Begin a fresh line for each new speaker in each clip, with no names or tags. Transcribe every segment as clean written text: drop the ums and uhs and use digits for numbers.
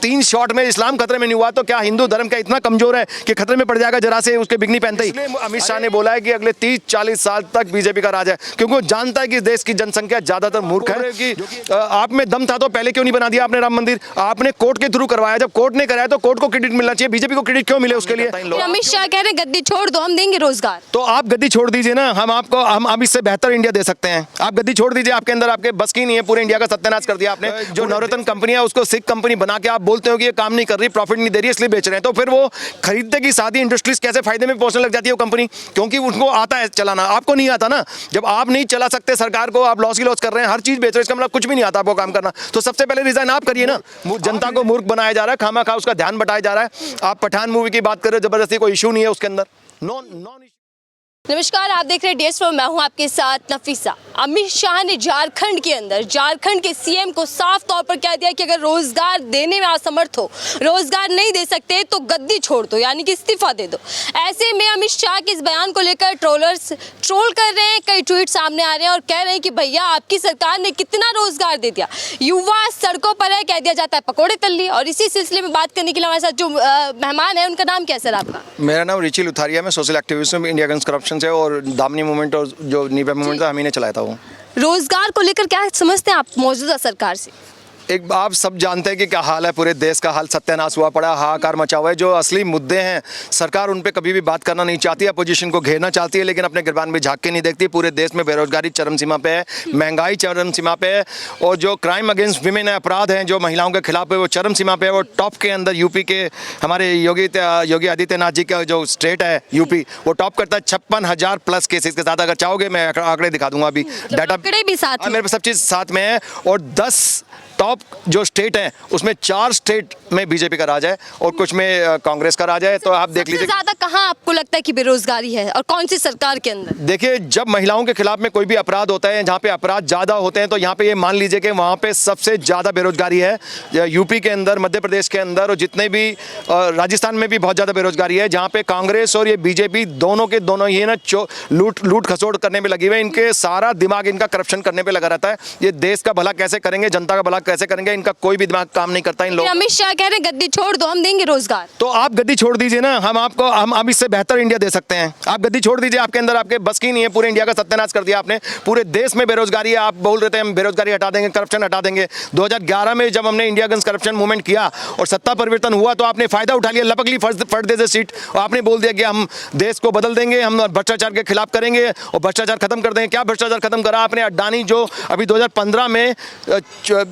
3 shot में इस्लाम खतरे में नहीं हुआ तो क्या हिंदू धर्म का इतना कमजोर है कि खतरे में पड़ जाएगा जरा से उसके बिगनी पहनते ही? अमित शाह ने बोला है कि अगले 30-40 साल तक बीजेपी का राज है, क्योंकि वो जानता है कि देश की जनसंख्या ज्यादातर मूर्ख है। कि आप में दम था तो पहले क्यों नहीं बना दिया आपने राम मंदिर? आपने कोर्ट के थ्रू करवाया, जब कोर्ट ने कराया तो कोर्ट को क्रेडिट मिलना चाहिए, बीजेपी को क्रेडिट क्यों मिले उसके लिए?
अमित शाह कह रहे गद्दी छोड़ दो, हम देंगे रोजगार।
तो आप गद्दी छोड़ दीजिए ना, हम इससे बेहतर इंडिया दे सकते हैं। आप गद्दी छोड़ दीजिए, आपके अंदर आपके बस की नहीं है, पूरे इंडिया का सत्यानाश कर दिया आपने। जो नवरत्न कंपनी है उसको सिख कंपनी बना के आप बोलते हो कि ये काम नहीं कर रही, प्रॉफिट नहीं दे रही, इसलिए बेच रहे हैं। तो फिर वो खरीदने की सादी इंडस्ट्रीज कैसे फायदे में पहुंचने लग जाती है वो कंपनी? क्योंकि उनको आता है चलाना, आपको नहीं आता ना। जब आप नहीं चला सकते सरकार को, आप लॉस ही लॉस कर रहे हैं, हर चीज बेच रहे हैं, इसका मतलब कुछ भी नहीं आता आपको काम करना। तो सबसे पहले रिजाइन आप करिए ना। जनता को मूर्ख बनाया जा रहा है, खामा खा उसका ध्यान बटाया जा रहा है। आप पठान मूवी की बात कर रहे हो, जबरदस्ती कोई इशू नहीं है उसके अंदर, नॉन
नमस्कार, आप देख रहे हैं DS में, मैं हूं आपके साथ नफीसा। अमित शाह ने झारखंड के सीएम को साफ तौर पर कह दिया कि अगर रोजगार देने में असमर्थ हो, रोजगार नहीं दे सकते तो गद्दी छोड़ दो, यानी कि इस्तीफा दे दो। ऐसे में अमित शाह के इस बयान को लेकर ट्रोलर्स ट्रोल कर रहे हैं, कई ट्वीट सामने आ रहे हैं और कह रहे हैं कि भैया आपकी सरकार ने कितना रोजगार दे दिया, युवा सड़कों पर है, कह दिया जाता है पकौड़े तल लिए। और इसी सिलसिले में बात करने के लिए हमारे साथ जो मेहमान है, उनका नाम क्या है सर आपका?
मेरा नाम रिची लुथारिया, मैं सोशल एक्टिविस्ट हूं, इंडिया अगेंस्ट करप्शन से, और दामनी मूवमेंट और जो नीबे मूवमेंट था हम ही ने चलाया था। वो
रोजगार को लेकर क्या समझते हैं आप मौजूदा सरकार से?
एक आप सब जानते हैं कि क्या हाल है, पूरे देश का हाल सत्यानाश हुआ पड़ा, हाहाकार मचा हुआ है। जो असली मुद्दे हैं सरकार उन पे कभी भी बात करना नहीं चाहती, अपोजिशन को घेरना चाहती है, लेकिन अपने गिरबान में झांक के नहीं देखती। पूरे देश में बेरोजगारी चरम सीमा पे है, महंगाई चरम सीमा पे है, और जो क्राइम अगेंस्ट विमेन है, अपराध हैं जो महिलाओं के खिलाफ है, वो चरम सीमा पे है। वो टॉप के अंदर यूपी के हमारे योगी आदित्यनाथ जी का जो स्टेट है यूपी, वो टॉप करता है 56,000 प्लस केसेस के साथ। अगर चाहोगे मैं आंकड़े दिखा दूंगा, अभी डाटा
भी साथ
मेरे पास सब चीज़ साथ में है। और 10 टॉप जो स्टेट हैं उसमें 4 स्टेट में बीजेपी का राज है और कुछ में कांग्रेस का राज है। तो आप देख लीजिए
ज्यादा कहाँ आपको लगता है कि बेरोजगारी है और कौन सी सरकार के अंदर?
देखिए, जब महिलाओं के खिलाफ में कोई भी अपराध होता है, जहाँ पे अपराध ज़्यादा होते हैं, तो यहाँ पे ये मान लीजिए कि वहाँ पे सबसे ज़्यादा बेरोजगारी है। यूपी के अंदर, मध्य प्रदेश के अंदर, और जितने भी राजस्थान में भी बहुत ज़्यादा बेरोजगारी है, जहाँ पे कांग्रेस और ये बीजेपी दोनों के दोनों ये ना लूट खसोट करने में लगी हुए। इनके सारा दिमाग इनका करप्शन करने पर लगा रहता है। ये देश का भला कैसे करेंगे, जनता का भला कैसे करेंगे, इनका कोई भी दिमाग काम नहीं करता इन लोगों।
अमित शाह कह रहे गद्दी छोड़ दो, हम देंगे रोजगार।
तो आप गद्दी छोड़ दीजिए ना, हम इससे बेहतर इंडिया दे सकते हैं। आप गद्दी छोड़ दीजिए, आपके अंदर आपके बस की नहीं है, पूरे इंडिया का सत्यानाश कर दिया आपने। पूरे देश में बेरोजगारी है, आप बोल रहे थे हम बेरोजगारी हटा देंगे, करप्शन हटा देंगे। 2011 में जब हमने इंडिया अगेंस्ट करप्शन मूवमेंट किया और सत्ता परिवर्तन हुआ, तो आपने फायदा उठा लिया, लपक ली फट दे सीट, और आपने बोल दिया कि हम देश को बदल देंगे, हम भ्रष्टाचार के खिलाफ करेंगे और भ्रष्टाचार खत्म कर देंगे। क्या भ्रष्टाचार खत्म करा आपने? अडानी जो अभी 2015 में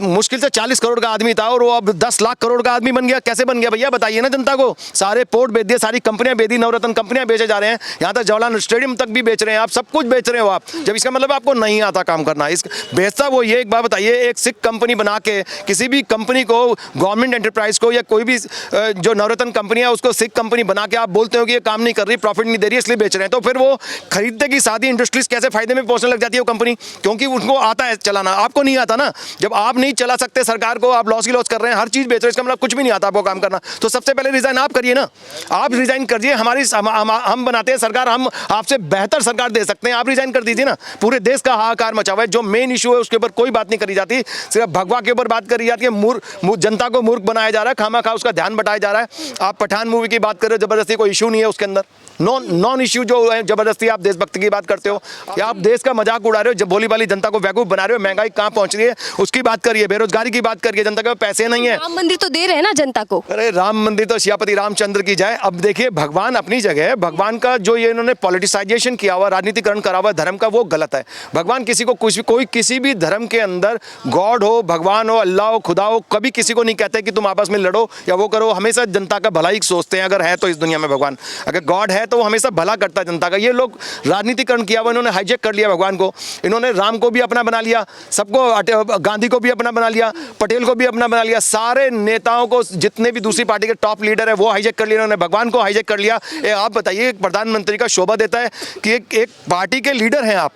मुश्किल से 40 करोड़ का आदमी था और वो अब 10 लाख करोड़ का आदमी बन गया। कैसे बन गया भैया, बताइए ना जनता को। सारे पोर्ट बेच दिए, सारी कंपनियां बेच दी, नवरत्न कंपनियां बेचे जा रहे हैं, यहाँ तक जवाहरलाल स्टेडियम तक भी बेच रहे हैं आप, सब कुछ बेच रहे हो आप। जब इसका मतलब आपको नहीं आता काम करना, इस बेचता वो ये। एक बात बताइए, एक सिख कंपनी बना के किसी भी कंपनी को, गवर्नमेंट एंटरप्राइज को या कोई भी जो नवरत्न कंपनी है उसको सिख कंपनी बना के आप बोलते हो कि ये काम नहीं कर रही, प्रॉफिट नहीं दे रही, इसलिए बेच रहे हैं। तो फिर वो खरीदने की सादी इंडस्ट्रीज कैसे फायदे में पहुंचने लग जाती है वो कंपनी? क्योंकि उनको आता है चलाना, आपको नहीं आता ना। जब आप नहीं चला सकते सरकार को, आप लॉस ही लॉस कर रहे हैं, हर चीज बेच रहे हैं, इसका मतलब कुछ भी नहीं आता आपको काम करना। तो सबसे पहले रिजाइन आप करिए ना, आप रिजाइन करिए। हम बनाते हैं सरकार, हम आपसे बेहतर सरकार दे सकते हैं, आप रिजाइन कर दीजिए ना। पूरे देश का हाहाकार मचा हुआ है, जो मेन इशू है उसके ऊपर कोई बात नहीं करी जाती, सिर्फ भगवा के ऊपर बात करी जाती है। जनता को मूर्ख बनाया जा रहा है, खामा खा उसका ध्यान बटाया जा रहा है। आप पठान मूवी की बात कर रहे हो, जबरदस्ती कोई इशू नहीं है उसके अंदर, नॉन इश्यू जो है, जबरदस्ती आप देशभक्ति की बात करते हो या आप देश का मजाक उड़ा रहे हो, जब भोली भाली जनता को बेवकूफ बना रहे हो। महंगाई कहाँ पहुंच रही है उसकी बात करिए, बेरोजगारी की बात करिए, जनता के पैसे नहीं है।
राम मंदिर तो दे रहे हैं ना जनता को।
अरे राम मंदिर तो सियापति रामचंद्र की जाए। अब देखिए, भगवान अपनी जगह है, भगवान का जो ये इन्होंने पॉलिटिसाइजेशन किया हुआ, राजनीतिकरण करा हुआ धर्म का, वो गलत है। भगवान किसी को कोई किसी भी धर्म के अंदर गॉड हो, भगवान हो, अल्लाह हो, खुदा हो, कभी किसी को नहीं कहते कि तुम आपस में लड़ो या वो करो। हमेशा जनता का भला ही सोचते हैं। अगर है तो इस दुनिया में भगवान, अगर गॉड है तो वो हमेशा भला करता है जनता का। ये लोग राजनीतिकरण किया हुआ, इन्होंने हाईजैक कर लिया भगवान को। इन्होंने राम को भी अपना बना लिया, सबको, गांधी को भी अपना बना लिया, पटेल को भी अपना बना लिया, सारे नेताओं को, जितने भी दूसरी पार्टी के टॉप लीडर है वो हाईजैक कर लिया इन्होंने, भगवान को हाईजैक कर लिया। आप बताइए, प्रधानमंत्री का शोभा देता है कि एक पार्टी के लीडर हैं आप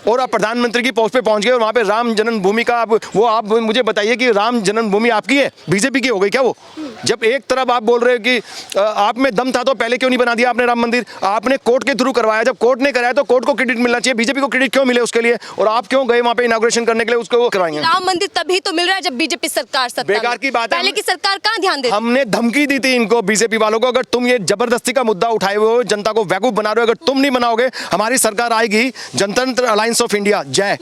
और आप प्रधानमंत्री की पोस्ट पे पहुंच गए और वहाँ पे राम जन्मभूमि का आप मुझे बताइए कि राम जन्मभूमि आपकी है, बीजेपी की हो गई क्या वो? जब एक तरफ आप बोल रहे हो कि आप में दम था तो पहले क्यों नहीं बना दिया आपने राम मंदिर, आपने कोर्ट के थ्रू करवाया, जब कोर्ट ने कराया तो कोर्ट को क्रेडिट मिलना चाहिए, बीजेपी को क्रेडिट क्यों मिले उसके लिए, और आप क्यों गए वहां पे इनॉग्रेशन करने के लिए, उसको करवाएंगे।
राम मंदिर तभी तो मिल रहा है जब बीजेपी सरकार सत्ता में।
बेकार की बात है।
पहले की सरकार कहाँ ध्यान देती।
हमने धमकी दी थी इनको, बीजेपी वालों को, अगर तुम ये जबरदस्ती का मुद्दा उठाए हुए हो, जनता को वैकूफ बना रहे हो, अगर तुम नहीं बनाओगे हमारी सरकार आएगी, जनतंत्र अलायंस ऑफ इंडिया जय,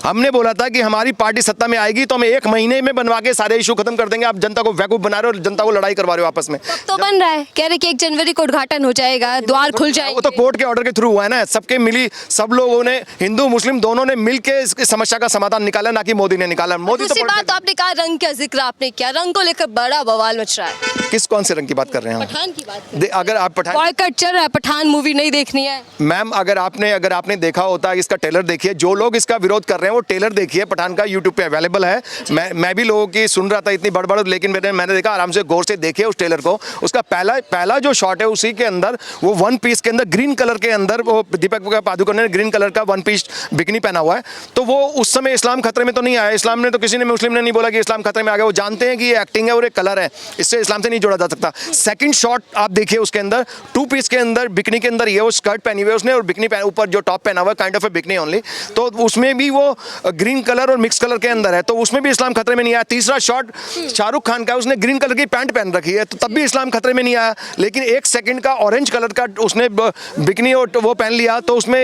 हमने बोला था कि हमारी पार्टी सत्ता में आएगी तो हम 1 महीने में बनवा के सारे इशू खत्म कर देंगे। आप जनता को वैकूफ बना रहे हो, जनता को लड़ाई करवा रहे हो आपस में।
तो बन रहा है, कह रहे कि 1 जनवरी को उद्घाटन हो जाएगा, द्वार खुल जाएंगे।
वो तो कोर्ट के ऑर्डर के थ्रू हुआ है ना, सबके मिली, सब लोगों ने, हिंदू मुस्लिम दोनों ने मिलकर इस समस्या का समाधान निकाला, ना कि मोदी ने निकाला। मोदी
दूसरी बात आपने कहा, रंग का जिक्र आपने किया, रंग को लेकर बड़ा बवाल मच रहा है।
किस कौन से रंग की बात कर रहे हैं?
पठान की बात
अगर आप पठान,
बॉयकॉट चल रहा है, पठान मूवी नहीं देखनी है।
मैम अगर आपने देखा होता, इसका ट्रेलर देखिए, जो लोग इसका विरोध कर रहे हैं वो ट्रेलर देखिए, पठान का यूट्यूब पे अवेलेबल है। मैं भी लोगों की सुन रहा था इतनी बड़बड़, लेकिन मैंने देखा, आराम से गौर से देखिए उस ट्रेलर को। उसका पहला जो शॉट है उसी के अंदर वो वन पीस के अंदर ग्रीन कलर के अंदर वो दीपक पादुकोण ने ग्रीन कलर का वन पीस बिकनी पहना हुआ है, तो वो उस समय इस्लाम खतरे में तो नहीं आया। इस्लाम ने तो किसी ने, मुस्लिम ने नहीं बोला कि इस्लाम खतरे में आ गया, वो जानते हैं कि ये एक्टिंग है और एक कलर है, इससे इस्लाम से नहीं जोड़ा जा सकता। सेकंड शॉट आप देखिए, उसके अंदर 2 पीस के अंदर बिकनी के अंदर ये वो स्कर्ट पहनी हुई है उसने, और बिकनी ऊपर जो टॉप पहना हुआ है, kind of A bikini only, तो उसमें भी वो ग्रीन कलर और मिक्स कलर के अंदर है, तो उसमें भी इस्लाम खतरे में नहीं आया। तीसरा शॉट शाहरुख खान का, उसने ग्रीन कलर की पैंट पहन रखी है, तो तब भी इस्लाम खतरे में नहीं आया। लेकिन 1 सेकंड का ऑरेंज कलर का उसने बिकनी और वो पहन लिया, तो उसमें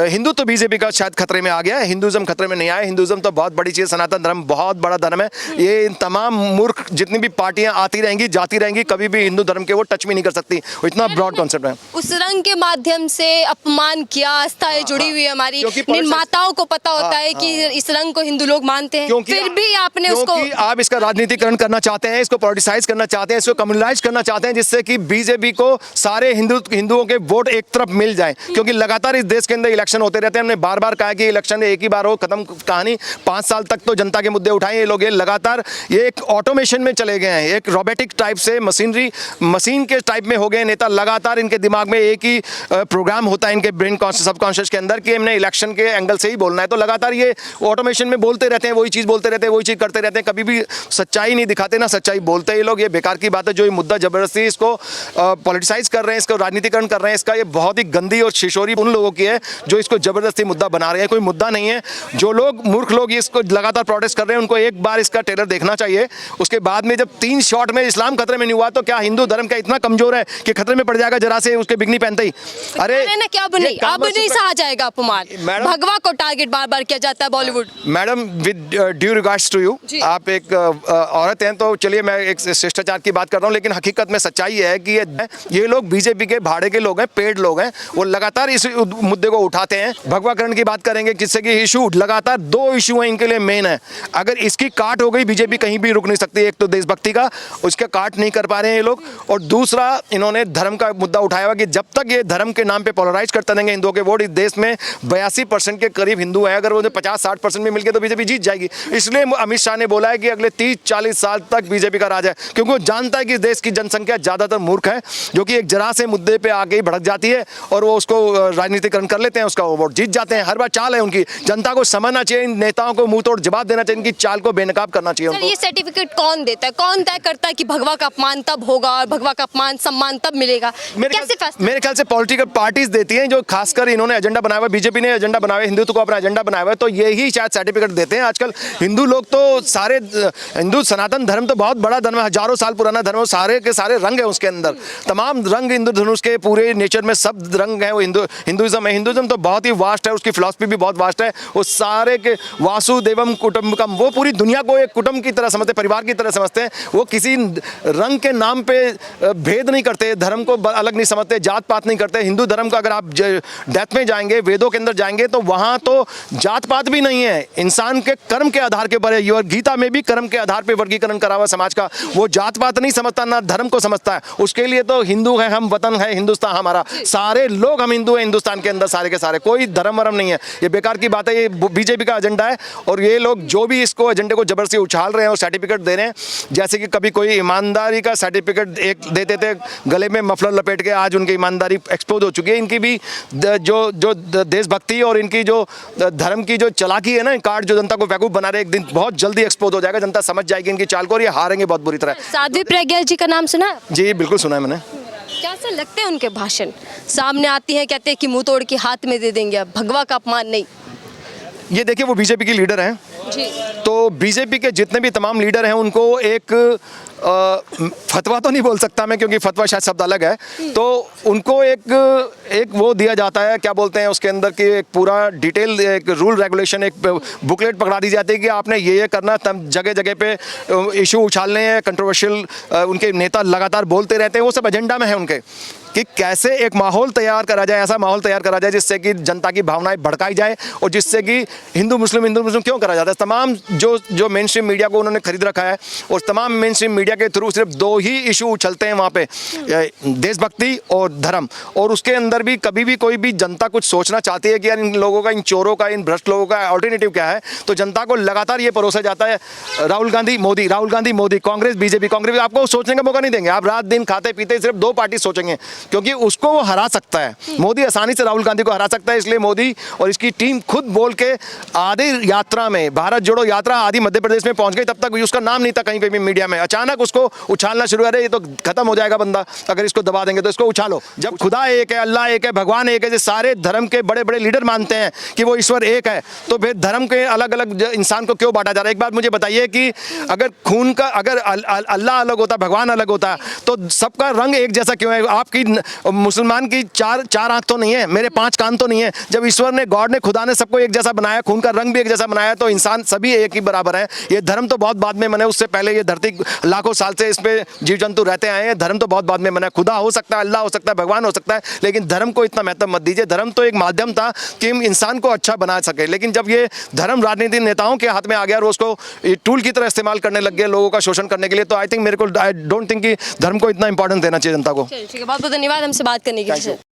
हिंदू तो बीजेपी का शायद खतरे में आ गया है, हिंदुज्म खतरे में नहीं आया। हिंदुज्म तो बहुत बड़ी चीज, सनातन धर्म बहुत बड़ा धर्म है। ये तमाम मूर्ख जितनी भी पार्टियां आती रहेंगी जाती रहेंगी, कभी भी हिंदू धर्म के वो टच भी नहीं कर सकती, वो इतना ब्रॉड कॉन्सेप्ट है।
उस रंग के माध्यम से अपमान किया, आस्थाएं जुड़ी हुई है हमारी, निर्माताओं को पता होता है कि इस रंग को हिंदू लोग मानते हैं, फिर भी आपने उसको,
आप इसका राजनीतिकरण करना चाहते हैं, इसको पॉलिटिसाइज करना चाहते हैं, इसको कम्युनलाइज करना चाहते हैं, जिससे कि बीजेपी को सारे हिंदुओं के वोट एक तरफ मिल जाए, क्योंकि लगातार इस देश के अंदर इलेक्शन होते रहते हैं। हमने बार बार कहा कि इलेक्शन एक ही बार हो, खत्म कहानी। 5 साल तक तो जनता के मुद्दे उठाए ये लोग, ये लगातार ये एक ऑटोमेशन में चले गए हैं, एक रोबोटिक टाइप से मशीन के टाइप में हो गए नेता। लगातार इनके दिमाग में एक ही प्रोग्राम होता है, इनके ब्रेन सबकॉन्शियस के अंदर, कि हमने इलेक्शन के एंगल से ही बोलना है, तो लगातार ये ऑटोमेशन में बोलते रहते हैं, वही चीज़ बोलते रहते हैं, वही चीज़ करते रहते हैं, कभी भी सच्चाई नहीं दिखाते, ना सच्चाई बोलते ये लोग। ये बेकार की बात है, जो ये मुद्दा जबरदस्ती इसको पॉलिटिसाइज कर रहे हैं, इसको राजनीतिकरण कर रहे हैं, इसका ये बहुत ही गंदी और शिशोरी उन लोगों की है जो इसको जबरदस्ती मुद्दा बना रहे हैं। कोई मुद्दा नहीं है। जो लोग मूर्ख लोग इसको लगातार प्रोटेस्ट कर रहे हैं, उनको एक बार इसका ट्रेलर देखना चाहिए। उसके बाद में जब 3 शॉट में इस्लाम खतरे में नहीं हुआ, तो क्या हिंदू धर्म का इतना कमजोर है कि खतरे में पड़ जाएगा जरा से उसके बिकनी पहनते ही? अरे
ना, क्या अब नहीं सहा जाएगा अपमान। भगवा को टारगेट बार बार किया जाता है Bollywood.
Madam with due regards to you, आप एक औरत हैं, तो चलिए मैं एक शिष्टाचार की बात कर रहा हूँ, लेकिन हकीकत में सच्चाई है कि ये लोग बीजेपी के भाड़े के लोग हैं, पेड लोग हैं, वो लगातार इस मुद्दे को उठाते हैं। भगवाकरण की बात करेंगे, जिससे कि इशू लगातार 2 इशू हैं इनके लिए मेन है। अगर इसकी काट हो गई, बीजेपी कहीं भी रुक नहीं सकती। एक तो देशभक्ति का, उसका काट नहीं कर पा रहे हैं ये लोग, और दूसरा इन्होंने धर्म का मुद्दा उठाया हुआ कि जब तक ये धर्म के नाम पे पोलराइज करते रहेंगे हिंदुओं के वोट, इस देश में 82% के करीब हिंदू हैं, अगर उन्हें 50-60% भी मिल गए तो बीजेपी जीत जाएगी। इसलिए अमित शाह ने बोला है कि अगले 30-40 साल तक बीजेपी का राज है, क्योंकि वो जानता है कि इस देश की जनसंख्या ज्यादातर मूर्ख है, जो कि एक जरा से मुद्दे पे आके ही भड़क जाती है और वो उसको राजनीतिकरण कर लेते हैं, उसका वोट जीत जाते हैं। हर बार चाल है उनकी। जनता को समझना चाहिए, इन नेताओं को मुंह तोड़ जवाब देना चाहिए, इनकी चाल को बेनकाब करना चाहिए उनको।
ये सर्टिफिकेट कौन देता है, कौन तय करता है कि भगवा का अपमान तब होगा और भगवा का अपमान सम्मान तब मिलेगा?
मेरे ख्याल से पॉलिटिकल पार्टीज देती हैं, जो खासकर इन्होंने एजेंडा बनाया हुआ, बीजेपी ने एजेंडा बनाया, हिंदुत्व को अपना एजेंडा बनाया हुआ है, तो यही शायद सर्टिफिकेट देते हैं। आजकल हिंदू लोग तो सारे, हिंदू सनातन धर्म तो बहुत बड़ा धर्म है, हजारों साल पुराना धर्म है, सारे के सारे रंग है उसके अंदर, तमाम रंग हिंदू धनुष के पूरे नेचर में सब रंग है, वो हिंदुइज्म है। हिंदुइज्म तो बहुत ही वास्ट है, उसकी फिलॉसफी भी बहुत वास्ट है। वो सारे के वासुदेवम कुटुंबकम, वो पूरी दुनिया को एक कुटुंब की तरह समझते, परिवार की तरह समझते हैं। वो किसी रंग के नाम पे भेद नहीं करते, धर्म को अलग नहीं समझते, जात पात नहीं करते। हिंदू धर्म का अगर आप डेप्थ में जाएंगे, वेदों के अंदर जाएंगे, तो वहां तो जात पात भी नहीं है, इंसान के कर्म के आधार के ऊपर है। गीता में भी कर्म के आधार पर वर्गीकरण करा हुआ समाज का। वो जात पात नहीं समझता, ना धर्म को समझता है। उसके लिए तो हिंदू है हम, वतन है हिंदुस्तान हमारा, सारे लोग हम हिंदू हैं हिंदुस्तान के अंदर, सारे के सारे, कोई धर्म वरम नहीं है। ये बेकार की बात है, ये बीजेपी का एजेंडा है, और ये लोग जो भी इसको एजेंडे को जबरदस्ती उछाल रहे हैं और सर्टिफिकेट दे रहे हैं, जैसे कि कभी कोई ईमानदारी का सर्टिफिकेट एक देते थे, गले में मफलर लपेट के, आज उनकी ईमानदारी एक्सपोज हो चुकी है। इनकी भी जो देशभक्ति और इनकी जो धर्म की जो चालाकी है ना, कार्ड जो जनता को बेवकूफ बना रहे, एक दिन बहुत जल्दी एक्सपोज हो जाएगा, जनता समझ जाएगी इनकी चाल को, और ये हारेंगे बहुत बुरी बुरी तरह।
साध्वी प्रज्ञा जी का नाम सुना है?
जी बिल्कुल सुना है मैंने।
कैसे लगते हैं उनके भाषण? सामने आती हैं, कहते हैं कि मुंह तोड़ के हाथ में दे देंगे, अब भगवा का अपमान नहीं।
ये देखिए वो बीजेपी की लीडर हैं,
जी
तो बीजेपी के जितने भी तमाम लीडर हैं उनको एक फतवा तो नहीं बोल सकता मैं, क्योंकि फतवा शायद शब्द अलग है, तो उनको एक वो दिया जाता है, क्या बोलते हैं उसके अंदर की एक पूरा डिटेल एक रूल रेगुलेशन, एक बुकलेट पकड़ा दी जाती है कि आपने ये करना, तब जगह जगह पे इशू उछालने हैं, कंट्रोवर्शियल उनके नेता लगातार बोलते रहते हैं, वो सब एजेंडा में है उनके, कि कैसे एक माहौल तैयार करा जाए, ऐसा माहौल तैयार करा जाए जिससे कि जनता की भावनाएं भड़काई जाए और जिससे कि हिंदू मुस्लिम क्यों करा जाता है। तमाम जो मेन स्ट्रीम मीडिया को उन्होंने खरीद रखा है और तमाम मेन स्ट्रीम मीडिया के थ्रू सिर्फ दो ही इशू उछलते हैं वहाँ पे, देशभक्ति और धर्म, और उसके अंदर भी कभी भी कोई भी जनता कुछ सोचना चाहती है कि यार इन लोगों का, इन चोरों का, इन भ्रष्ट लोगों का अल्टरनेटिव क्या है, तो जनता को लगातार ये परोसा जाता है राहुल गांधी मोदी, राहुल गांधी मोदी, कांग्रेस बीजेपी, कांग्रेस, आपको सोचने का मौका नहीं देंगे। आप रात दिन खाते पीते सिर्फ दो पार्टी सोचेंगे, क्योंकि उसको वो हरा सकता है। मोदी आसानी से राहुल गांधी को हरा सकता है, इसलिए मोदी और इसकी टीम खुद बोल के आधी यात्रा में, भारत जोड़ो यात्रा आदि मध्य प्रदेश में पहुंच गई, तब तक उसका नाम नहीं था कहीं कहीं मीडिया में, अचानक उसको उछालना शुरू करे, ये तो खत्म हो जाएगा बंदा अगर इसको दबा देंगे, तो इसको उछालो। जब खुदा एक है, अल्लाह एक है, भगवान एक है, सारे धर्म के बड़े बड़े लीडर मानते हैं कि वो ईश्वर एक है, तो फिर धर्म के अलग अलग इंसान को क्यों बांटा जा रहा है? एक बात मुझे बताइए कि अगर खून का, अगर अल्लाह अलग होता, भगवान अलग होता, तो सबका रंग एक जैसा क्यों है? आपकी मुसलमान की चार आंख तो नहीं है, मेरे 5 कान तो नहीं है। जब ईश्वर ने, गॉड ने, खुदा ने सबको एक जैसा बनाया, खून का रंग भी एक जैसा बनाया, तो इंसान सभी एक ही बराबर है। ये धर्म तो बहुत बाद में बने, उससे पहले ये धरती लाखों साल से इस पे जीव जंतु रहते आए हैं। धर्म तो बहुत बाद में बना। खुदा हो सकता है, अल्लाह हो सकता है, भगवान हो सकता है, लेकिन धर्म को इतना महत्व मत दीजिए। धर्म तो एक माध्यम था कि हम इंसान को अच्छा बना सके, लेकिन जब ये धर्म राजनीतिक नेताओं के हाथ में आ गया और उसको टूल की तरह इस्तेमाल करने लग गए लोगों का शोषण करने के लिए, तो आई डोंट थिंक कि धर्म को इतना इंपॉर्टेंस देना चाहिए जनता को।
ठीक है, बहुत बहुत धन्यवाद हमसे बात करने के लिए।